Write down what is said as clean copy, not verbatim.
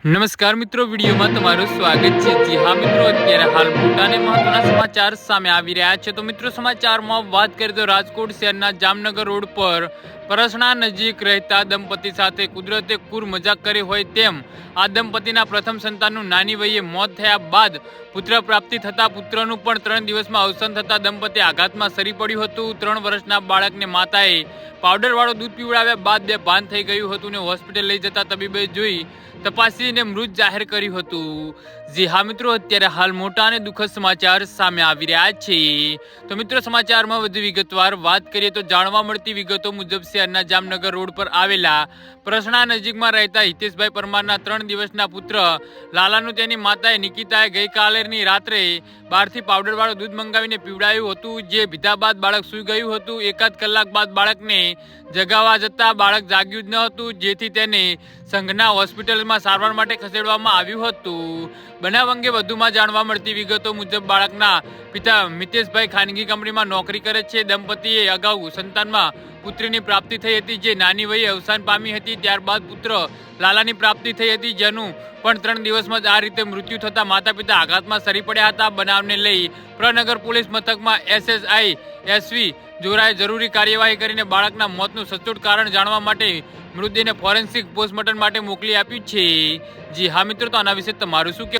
નમસ્કાર મિત્રો, વિડીયોમાં તમારું સ્વાગત છે। જી હા મિત્રો, અત્યારે હાલ મોટા અને મહત્વના સમાચાર સામે આવી રહ્યા છે। તો મિત્રો, સમાચારમાં વાત કરીએ તો રાજકોટ શહેરના જામનગર રોડ પર પરસણા નજીક રહેતા દંપતી સાથે કુદરતે કુર મજાક કરી હોય તેમ આ દંપતીના પ્રથમ સંતાનનું નાની વયે મોત થયા બાદ પુત્ર પ્રાપ્તિ થતા પુત્રનું પણ 3 દિવસમાં અવસાન થતા દંપતી આઘાતમાં સરી પડ્યું હતું। 3 વર્ષના બાળકને માતાએ પાવડરવાળું દૂધ પીવડાવ્યા બાદ બેભાન થઈ ગયું હતું અને હોસ્પિટલ લઈ જતા તબીબે જોઈ તપાસીને મૃત જાહેર કર્યું હતું। જી હા મિત્રો, અત્યારે હાલ મોટા અને દુઃખદ સમાચાર સામે આવી રહ્યા છે। તો મિત્રો, સમાચારમાં વધુ વિગતવાર વાત કરીએ તો જાણવા મળતી વિગતો મુજબ શહેરના જામનગર રોડ પર આવેલા પરસણા નજીકમાં રહેતા હિતેશભાઈ પરમારના 3 દિવસના પુત્ર લાલાનું તેની માતાએ નિકિતાએ ગઈકાલેની રાત્રે બહારથી પાવડરવાળું દૂધ મંગાવીને પીવડાવ્યું હતું, જે પીધા બાદ બાળક સૂઈ ગયું હતું। 1 કલાક બાદ બાળકને જગાવવા જતાં બાળક જાગ્યું જ ન હતું, જેથી તેને સંઘના હોસ્પિટલમાં સારવાર માટે ખસેડવામાં આવ્યું હતું। બનાવ અંગે વધુમાં જાણવા મળતી વિગતો મુજબ બાળકના પિતા મિતેશભાઈ ખાનગી કંપનીમાં નોકરી કરે છે। દંપતીએ અગાઉ સંતાનમાં પુત્રીની પ્રાપ્તિ થઈ હતી, જે નાની વયે અવસાન પામી હતી। ત્યારબાદ પુત્ર લાલાની પ્રાપ્તિ થઈ હતી, જેનું પણ 3 દિવસમાં જ આ રીતે મૃત્યુ થતા માતા પિતા આઘાતમાં સરી પડ્યા હતા। બનાવને લઈ પ્રનગર પોલીસ મથકમાં SSI SV જોરાએ જરૂરી કાર્યવાહી કરીને બાળકના મોતનું સચોટ કારણ જાણવા માટે મૃતદેહને ફોરેન્સિક પોસ્ટમોર્ટમ માટે મોકલી આપ્યું છે। જી હા મિત્રો, તો આના વિશે તમારું શું કહેવું?